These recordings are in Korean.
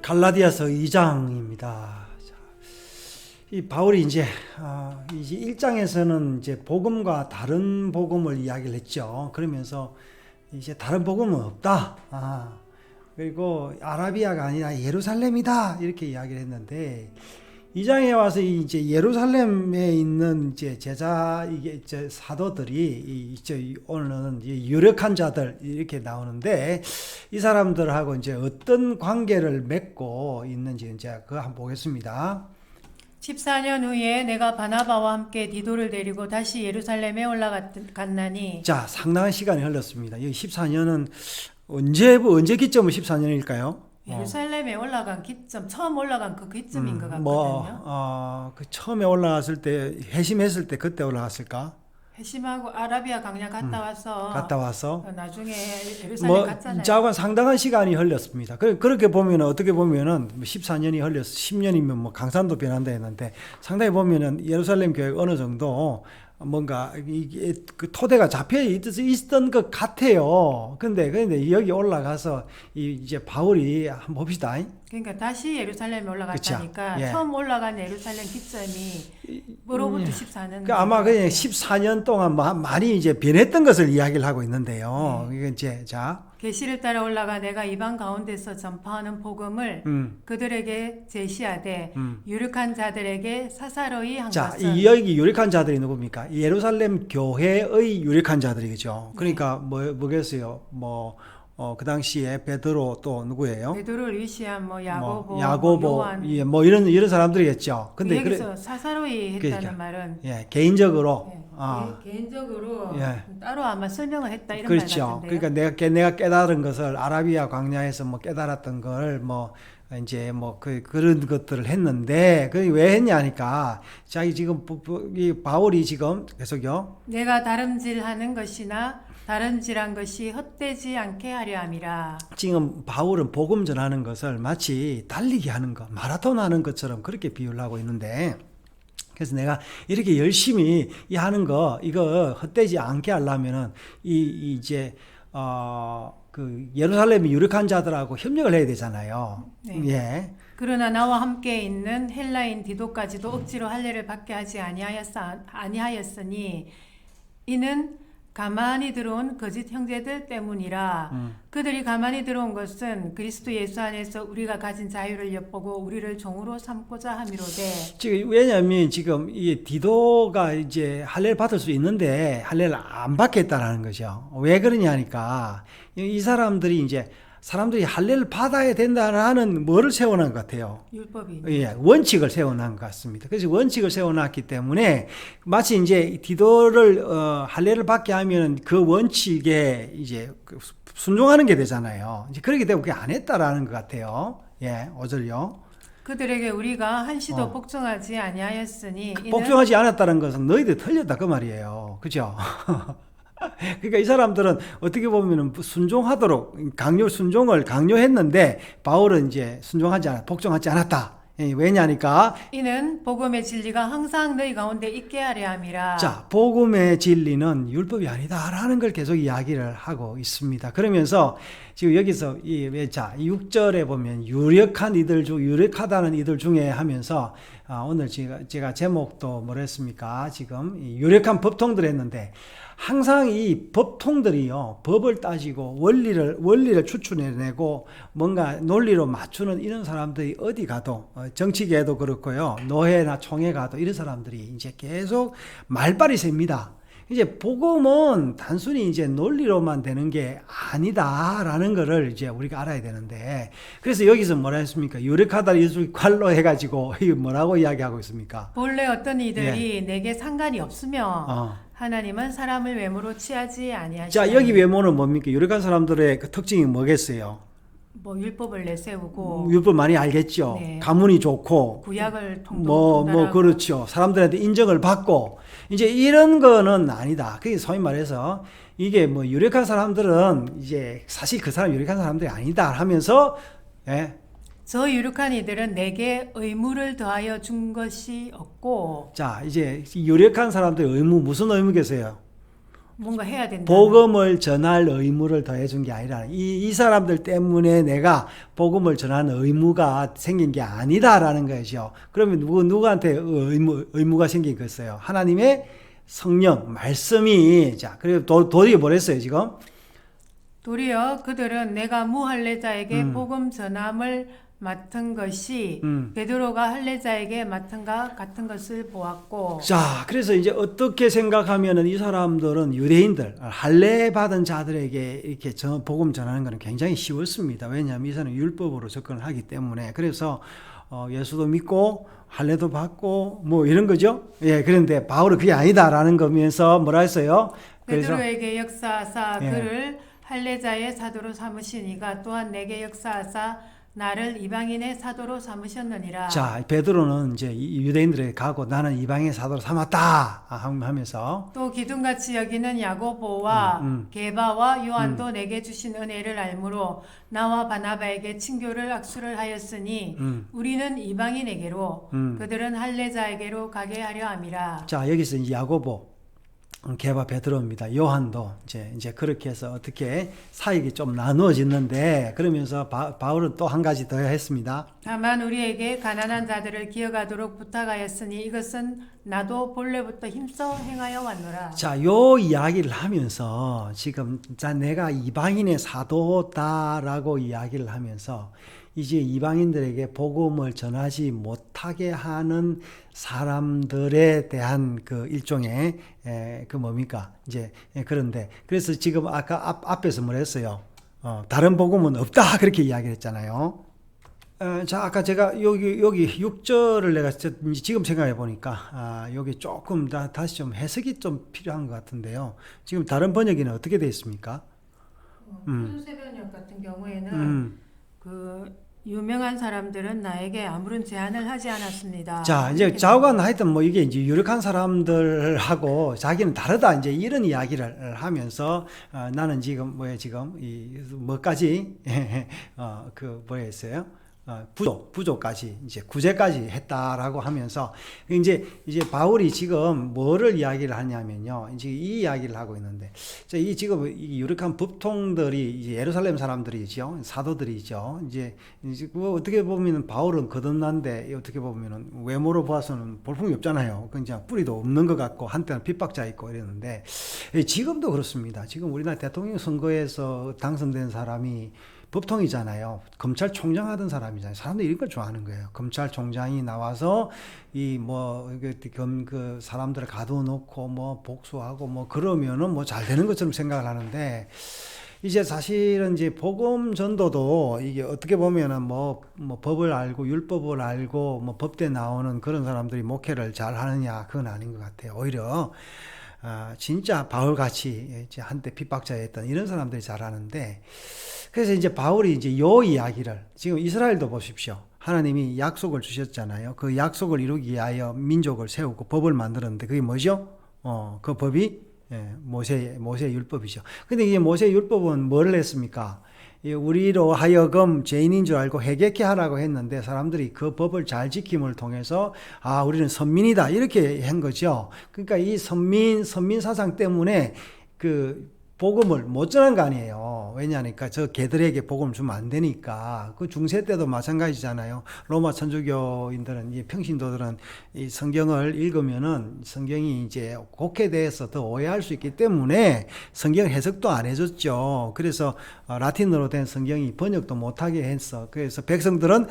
갈라디아서 2장입니다. 이 바울이 이제 1장에서는 이제 복음과 다른 복음을 이야기를 했죠. 그러면서 이제 다른 복음은 없다. 그리고 아라비아가 아니라 예루살렘이다. 이렇게 이야기를 했는데 2장에 와서 이제 예루살렘에 있는 이제 이제 사도들이 오늘은 유력한 자들 이렇게 나오는데 이 사람들하고 이제 어떤 관계를 맺고 있는지 이제 그거 한번 보겠습니다. 14년 후에 내가 바나바와 함께 디도를 데리고 다시 예루살렘에 올라갔나니. 자, 상당한 시간이 흘렀습니다. 이 14년은 언제 기점은 14년일까요? 예루살렘에 올라간 기점, 처음 올라간 그 기점인 것 같거든요. 그 처음에 올라갔을 때 회심했을 때 그때 올라갔을까? 회심하고 아라비아 강야 갔다 와서 나중에 예루살렘 갔잖아요. 자관 상당한 시간이 흘렸습니다. 그렇게 보면 어떻게 보면은 14년이 흘렸어. 10년이면 뭐 강산도 변한다 했는데 상당히 보면은 예루살렘 교회가 어느 정도 뭔가 이게 그 토대가 잡혀 있었던 것 같아요. 근데 여기 올라가서 이제 바울이 한번 봅시다. 그러니까 다시 예루살렘에 올라갔다니까. 그쵸? 예. 처음 올라간 예루살렘 기점이 뭐로부터 14년. 그러니까 아마 그냥 14년 동안 많이 이제 변했던 것을 이야기를 하고 있는데요. 이게 이제 계시를 따라 올라가 내가 이방 가운데서 전파하는 복음을 그들에게 제시하되 유력한 자들에게 사사로이 한 자, 것은. 여기 유력한 자들이 누굽니까? 예루살렘 교회의 유력한 자들이겠죠. 그러니까 뭐겠어요? 그 당시에 베드로 또 누구예요? 베드로, 리시아, 야고보, 야고보, 요한. 예, 이런 사람들이겠죠. 근데 여기서 사사로이 했다는 그러니까, 말은 개인적으로 개인적으로 예. 따로 아마 설명을 했다 이런 그렇죠. 말 같은데요. 그러니까 내가 깨달은 것을 아라비아 광야에서 깨달았던 걸 이제 그런 것들을 했는데 그게 왜 했냐니까 자기 지금 이 바울이 지금 계속요. 내가 다름질하는 것이나 다름질한 것이 헛되지 않게 하려 함이라. 지금 바울은 복음 전하는 것을 마치 달리기 하는 것, 마라톤 하는 것처럼 그렇게 비유를 하고 있는데 그래서 내가 이렇게 열심히 하는 거 이거 헛되지 않게 하려면은 이제 그 예루살렘의 유력한 자들하고 협력을 해야 되잖아요. 네. 예. 그러나 나와 함께 있는 헬라인 디도까지도 억지로 할례를 받게 하지 아니하였으니 이는 가만히 들어온 거짓 형제들 때문이라. 그들이 가만히 들어온 것은 그리스도 예수 안에서 우리가 가진 자유를 엿보고 우리를 종으로 삼고자 함이로되. 지금 왜냐하면 지금 이 디도가 이제 할례를 받을 수 있는데 할례를 안 받겠다라는 거죠. 왜 그러냐니까 이 사람들이 사람들이 할례를 받아야 된다라는 뭐를 세워놓은 것 같아요. 율법이. 예, 원칙을 세워놓은 것 같습니다. 그래서 원칙을 세워놨기 때문에 마치 이제 디도를 할례를 받게 하면 그 원칙에 이제 순종하는 게 되잖아요. 이제 그렇기 때문에 그게 안 했다라는 것 같아요. 예, 5절요. 그들에게 우리가 한시도 복종하지 아니하였으니 이는. 복종하지 않았다는 것은 너희들 틀렸다 그 말이에요. 그죠? 그러니까 이 사람들은 어떻게 보면 순종하도록 순종을 강요했는데 바울은 이제 복종하지 않았다. 왜냐니까 이는 복음의 진리가 항상 너희 가운데 있게 하려 함이라. 자, 복음의 진리는 율법이 아니다라는 걸 계속 이야기를 하고 있습니다. 그러면서 지금 여기서 6절에 보면 유력하다는 이들 중에 하면서 오늘 제가 제목도 뭐라 했습니까? 지금 유력한 법통들 했는데 항상 이 법통들이요, 법을 따지고 원리를 추출해내고 뭔가 논리로 맞추는 이런 사람들이 어디 가도 정치계에도 그렇고요, 노회나 총회 가도 이런 사람들이 이제 계속 말빨이 셉니다. 이제 복음은 단순히 이제 논리로만 되는 게 아니다라는 거를 이제 우리가 알아야 되는데, 그래서 여기서 뭐라 했습니까? 유력하다 이걸 관로 해가지고 이거 뭐라고 이야기하고 있습니까? 본래 어떤 이들이 내게 상관이 없으며 하나님은 사람을 외모로 취하지 아니하시나니. 자, 여기 외모는 뭡니까? 유력한 사람들의 그 특징이 뭐겠어요? 율법을 내세우고 율법 많이 알겠죠. 네. 가문이 좋고 구약을 통달하고 그렇죠. 사람들한테 인정을 받고 이제 이런 거는 아니다. 그게 소위 말해서 이게 유력한 사람들은 이제 사실 그 사람 유력한 사람들이 아니다 하면서 저 유력한 이들은 내게 의무를 더하여 준 것이 없고. 자, 이제 유력한 사람들의 의무 무슨 의무겠어요? 뭔가 해야 된다. 복음을 전할 의무를 더해준 게 아니라 이 사람들 때문에 내가 복음을 전하는 의무가 생긴 게 아니다라는 거죠. 그러면 누구한테 의무가 생긴 거였어요? 하나님의 성령, 말씀이. 자, 그리고 도리어 뭐랬어요, 지금? 도리어 그들은 내가 무할례자에게 복음 전함을 맡은 것이 베드로가 할례자에게 맡은가 같은 것을 보았고. 자, 그래서 이제 어떻게 생각하면은 이 사람들은 유대인들, 할례 받은 자들에게 이렇게 복음 전하는 것은 굉장히 쉬웠습니다. 왜냐하면 이 사람은 율법으로 접근을 하기 때문에. 그래서 예수도 믿고 할례도 받고 뭐 이런 거죠. 예, 그런데 바울은 그게 아니다라는 거면서 뭐라 했어요? 그래서 베드로에게 역사하사 예. 그를 할례자의 사도로 삼으시니가 또한 내게 역사하사 나를 이방인의 사도로 삼으셨느니라. 자, 베드로는 이제 유대인들에게 가고 나는 이방인 사도로 삼았다 하면서 또 기둥같이 여기는 야고보와 게바와 요한도 내게 주신 은혜를 알므로 나와 바나바에게 친교를 악수를 하였으니 우리는 이방인에게로 그들은 할례자에게로 가게 하려 함이라. 자, 여기서 이제 야고보, 게바, 베드로입니다. 요한도 이제 그렇게 해서 어떻게 사역이 좀 나누어졌는데, 그러면서 바울은 또 한 가지 더 했습니다. 다만 우리에게 가난한 자들을 기억하도록 부탁하였으니 이것은 나도 본래부터 힘써 행하여 왔노라. 자, 요 이야기를 하면서 지금 내가 이방인의 사도다라고 이야기를 하면서 이제 이방인들에게 복음을 전하지 못하게 하는 사람들에 대한 그 일종의 그 뭡니까? 이제 그런데 그래서 지금 아까 앞에서 뭐랬어요? 다른 복음은 없다 그렇게 이야기를 했잖아요. 자, 아까 제가 여기 6절을 내가 지금 생각해 보니까 여기 조금 다시 좀 해석이 좀 필요한 것 같은데요. 지금 다른 번역에는 어떻게 되어 있습니까? 새번역 같은 경우에는 그 유명한 사람들은 나에게 아무런 제안을 하지 않았습니다. 자, 이제 좌우간 하여튼 뭐 이게 이제 유력한 사람들하고 자기는 다르다 이제 이런 이야기를 하면서 나는 지금 지금 뭐까지 그 뭐였어요? 부조까지 이제 구제까지 했다라고 하면서 이제 바울이 지금 뭐를 이야기를 하냐면요. 이제 이 이야기를 하고 있는데 이 지금 이 유력한 법통들이 이제 예루살렘 사람들이죠. 사도들이죠. 이제 그 어떻게 보면은 바울은 거듭난데 어떻게 보면은 외모로 봐서는 볼품이 없잖아요. 그냥 뿌리도 없는 것 같고 한때는 핍박자 있고 이랬는데 지금도 그렇습니다. 지금 우리나라 대통령 선거에서 당선된 사람이 법통이잖아요. 검찰총장 하던 사람이잖아요. 사람들이 이런 걸 좋아하는 거예요. 검찰총장이 나와서 그 사람들을 가둬놓고 뭐 복수하고 뭐 그러면은 뭐 잘 되는 것처럼 생각을 하는데 이제 사실은 이제 복음 전도도 이게 어떻게 보면은 뭐 법을 알고 율법을 알고 뭐 법대 나오는 그런 사람들이 목회를 잘 하느냐 그건 아닌 것 같아요. 오히려 진짜 바울같이 이제 한때 핍박자였던 이런 사람들이 잘하는데 그래서 이제 바울이 이제 요 이야기를 지금 이스라엘도 보십시오. 하나님이 약속을 주셨잖아요. 그 약속을 이루기 위하여 민족을 세우고 법을 만들었는데 그게 뭐죠? 그 법이 모세 율법이죠. 근데 이게 모세 율법은 뭘 했습니까? 우리로 하여금 죄인인 줄 알고 회개케 하라고 했는데 사람들이 그 법을 잘 지킴을 통해서 우리는 선민이다 이렇게 한 거죠. 그러니까 이 선민 사상 때문에 그 복음을 못 전한 거 아니에요. 왜냐하니까 저 개들에게 복음을 주면 안 되니까. 그 중세 때도 마찬가지잖아요. 로마 천주교인들은 이 평신도들은 이 성경을 읽으면은 성경이 이제 곡해돼서 더 오해할 수 있기 때문에 성경 해석도 안 해줬죠. 그래서 라틴어로 된 성경이 번역도 못하게 했어. 그래서 백성들은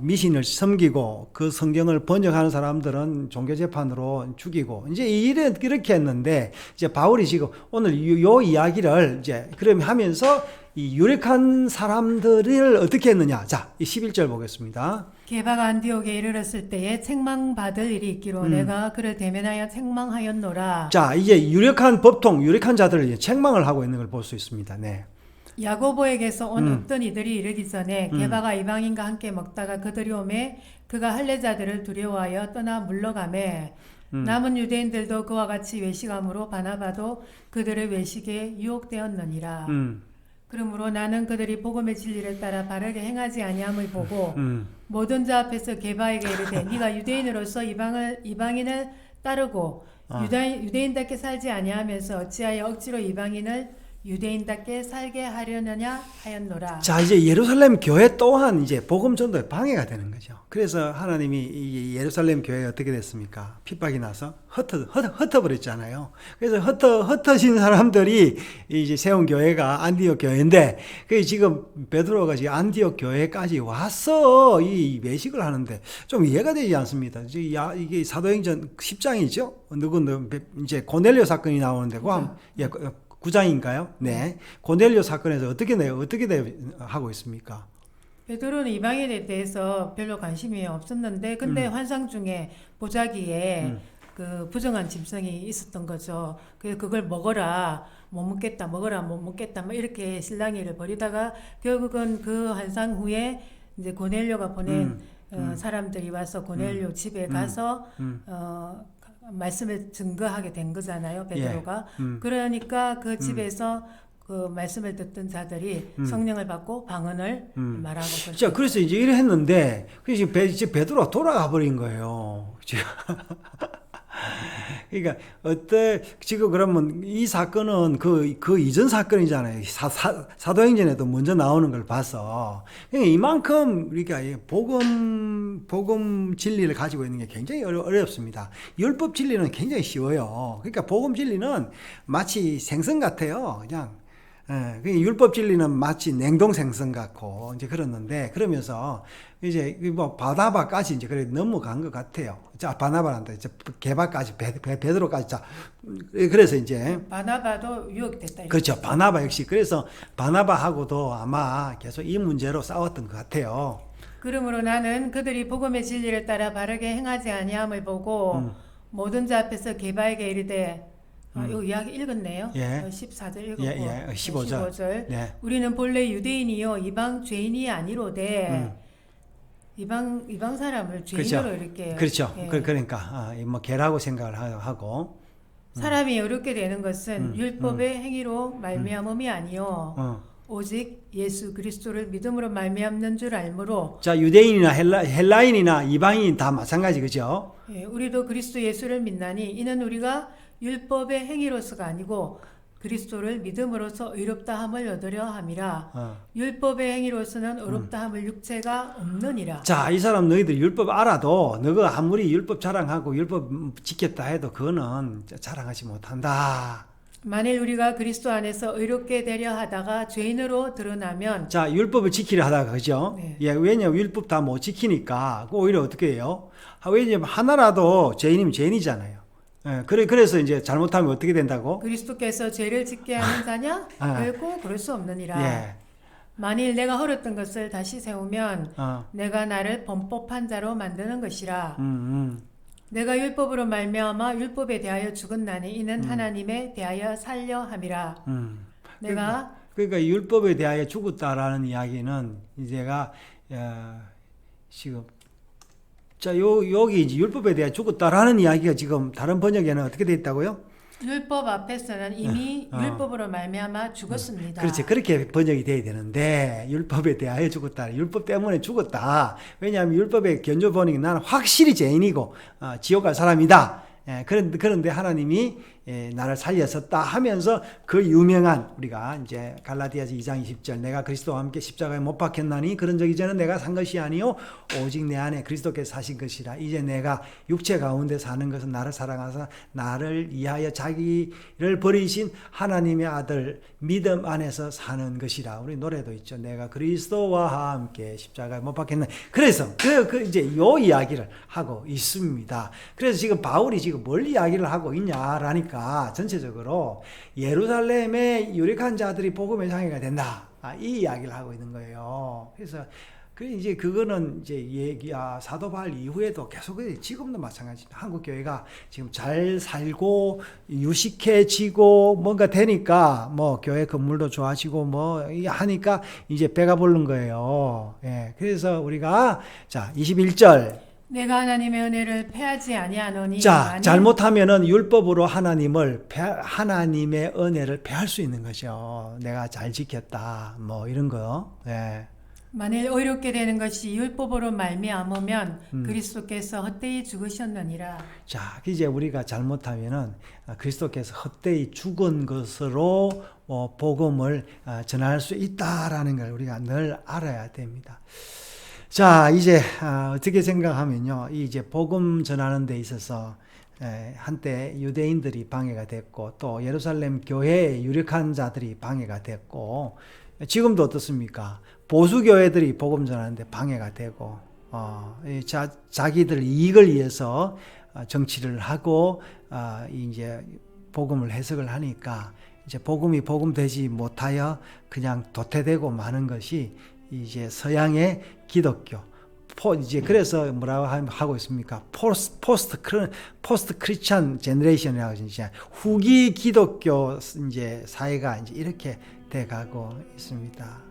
미신을 섬기고 그 성경을 번역하는 사람들은 종교재판으로 죽이고 이제 이렇게 했는데 이제 바울이 지금 오늘 요 이야기를 이제 그럼 하면서 이 유력한 사람들을 어떻게 했느냐. 자, 이 11절 보겠습니다. 게바가 안디옥에 이르렀을 때에 책망받을 일이 있기로 내가 그를 대면하여 책망하였노라. 자, 이제 유력한 법통, 유력한 자들을 이제 책망을 하고 있는 걸 볼 수 있습니다. 네. 야고보에게서 온 어떤 이들이 이르기 전에 게바가 이방인과 함께 먹다가 그들이 오매 그가 할례자들을 두려워하여 떠나 물러가매 남은 유대인들도 그와 같이 외식함으로 바나바도 그들의 외식에 유혹되었느니라. 그러므로 나는 그들이 복음의 진리를 따라 바르게 행하지 아니함을 보고 모든 자 앞에서 게바에게 이르되 네가 유대인으로서 이방인을 따르고 유대인답게 살지 아니하면서 어찌하여 억지로 이방인을 유대인답게 살게 하려느냐 하였노라. 자, 이제 예루살렘 교회 또한 이제 복음 전도에 방해가 되는 거죠. 그래서 하나님이 이 예루살렘 교회가 어떻게 됐습니까? 핍박이 나서 흩어버렸잖아요. 그래서 흩어진 사람들이 이제 세운 교회가 안디옥 교회인데, 그 지금 베드로가 지금 안디옥 교회까지 와서 이 외식을 하는데 좀 이해가 되지 않습니다. 이게 사도행전 10장이죠. 누구 이제 고넬료 사건이 나오는데, 예, 9장인가요? 네. 고넬료 사건에서 어떻게 하고 있습니까? 베드로는 이방인에 대해서 별로 관심이 없었는데, 근데 환상 중에 보자기에 그 부정한 짐승이 있었던 거죠. 그걸 먹어라, 못 먹겠다, 먹어라, 못 먹겠다, 뭐 이렇게 실랑이를 벌이다가 결국은 그 환상 후에 이제 고넬료가 보낸 사람들이 와서 고넬료 집에 가서 말씀을 증거하게 된 거잖아요, 베드로가. 그러니까 그 집에서 그 말씀을 듣던 자들이 성령을 받고 방언을 말하고. 자, 그래서 이제 이래 했는데, 그래서 이제 베드로가 돌아가 버린 거예요. 그러니까 지금 그러면 이 사건은 그 이전 사건이잖아요. 사도행전에도 먼저 나오는 걸 봐서, 그러니까 이만큼 우리가 복음 진리를 가지고 있는 게 굉장히 어렵습니다. 율법 진리는 굉장히 쉬워요. 그러니까 복음 진리는 마치 생선 같아요. 그냥. 율법 진리는 마치 냉동 생선 같고, 이제 그랬는데, 그러면서, 이제, 뭐, 바나바까지 이제 그래 넘어간 것 같아요. 자, 바나바란다. 이제, 게바까지, 베드로까지. 자, 그래서 이제. 바나바도 유혹됐다. 그렇죠. 바나바 역시. 그래서 바나바하고도 아마 계속 이 문제로 싸웠던 것 같아요. 그러므로 나는 그들이 복음의 진리를 따라 바르게 행하지 아니함을 보고, 모든 자 앞에서 게바에게 이르되, 이 이야기 읽었네요. 예. 14절 읽었고, 15절. 네. 우리는 본래 유대인이요 이방 죄인이 아니로되 이방 사람을 죄인으로 그렇죠. 이렇게. 그렇죠. 예. 그러니까 뭐 개라고 생각을 하고. 사람이 어렵게 되는 것은 율법의 행위로 말미암음이 아니요 오직 예수 그리스도를 믿음으로 말미암는 줄 알므로. 자, 유대인이나 헬라인이나 이방인 다 마찬가지, 그죠? 예, 우리도 그리스도 예수를 믿나니 이는 우리가 율법의 행위로서가 아니고 그리스도를 믿음으로써 의롭다함을 얻으려 함이라. 율법의 행위로서는 의롭다함을 육체가 없느니라. 자, 이 사람 너희들 율법 알아도 너가 아무리 율법 자랑하고 율법 지켰다 해도 그거는 자랑하지 못한다. 만일 우리가 그리스도 안에서 의롭게 되려 하다가 죄인으로 드러나면. 자, 율법을 지키려 하다가, 그죠? 네. 예, 왜냐면 율법 다 못 지키니까 오히려 어떻게 해요? 왜냐면 하나라도 죄인이면 죄인이잖아요. 예, 그래서 이제 잘못하면 어떻게 된다고? 그리스도께서 죄를 짓게 하는 자냐? 결코 그럴 수 없느니라. 예. 만일 내가 헐었던 것을 다시 세우면 내가 나를 범법한 자로 만드는 것이라. 내가 율법으로 말미암아 율법에 대하여 죽었나니 이는 하나님에 대하여 살려 함이라. 내가 그러니까 율법에 대하여 죽었다라는 이야기는 이제가 지금 자, 여기 이제 율법에 대해 죽었다라는 이야기가 지금 다른 번역에는 어떻게 되어 있다고요? 율법 앞에서는 이미 율법으로 말미암아 죽었습니다. 그렇지. 그렇게 번역이 돼야 되는데 율법에 대하여 죽었다. 율법 때문에 죽었다. 왜냐하면 율법의 견조 보니 나는 확실히 죄인이고 지옥 갈 사람이다. 예, 그런데 하나님이 나를 살렸었다 하면서 그 유명한 우리가 이제 갈라디아서 2장 20절 내가 그리스도와 함께 십자가에 못 박혔나니 그런 적 이제는 내가 산 것이 아니요 오직 내 안에 그리스도께서 사신 것이라. 이제 내가 육체 가운데 사는 것은 나를 사랑하사 나를 위하여 자기를 버리신 하나님의 아들 믿음 안에서 사는 것이라. 우리 노래도 있죠. 내가 그리스도와 함께 십자가에 못 박혔나. 그래서 이제 요 이야기를 하고 있습니다. 그래서 지금 바울이 지금 뭘 이야기를 하고 있냐라니까 전체적으로 예루살렘의 유력한 자들이 복음의 장애가 된다. 이 이야기를 하고 있는 거예요. 그래서 이제 그거는 이제 사도 바울 이후에도 계속 지금도 마찬가지입니다. 한국 교회가 지금 잘 살고 유식해지고 뭔가 되니까 뭐 교회 건물도 좋아지고 뭐 하니까 이제 배가 부른 거예요. 예. 그래서 우리가 자 21절 내가 하나님의 은혜를 패하지 아니하노니. 자, 잘못하면은 율법으로 하나님의 은혜를 패할 수 있는 거죠. 내가 잘 지켰다. 뭐 이런 거. 예. 만일 의롭게 되는 것이 율법으로 말미암으면 그리스도께서 헛되이 죽으셨느니라. 자, 이제 우리가 잘못하면은 그리스도께서 헛되이 죽은 것으로 복음을 전할 수 있다라는 걸 우리가 늘 알아야 됩니다. 자, 이제 어떻게 생각하면요, 이제 복음 전하는 데 있어서 한때 유대인들이 방해가 됐고 또 예루살렘 교회의 유력한 자들이 방해가 됐고 지금도 어떻습니까? 보수 교회들이 복음 전하는데 방해가 되고 자기들 이익을 위해서 정치를 하고 이제 복음을 해석을 하니까 이제 복음이 복음되지 못하여 그냥 도태되고 마는 것이 이제 서양의 기독교 이제 그래서 뭐라고 하고 있습니까? 포스트 크리스천 제너레이션이라고 이제 후기 기독교 이제 사회가 이제 이렇게 돼가고 있습니다.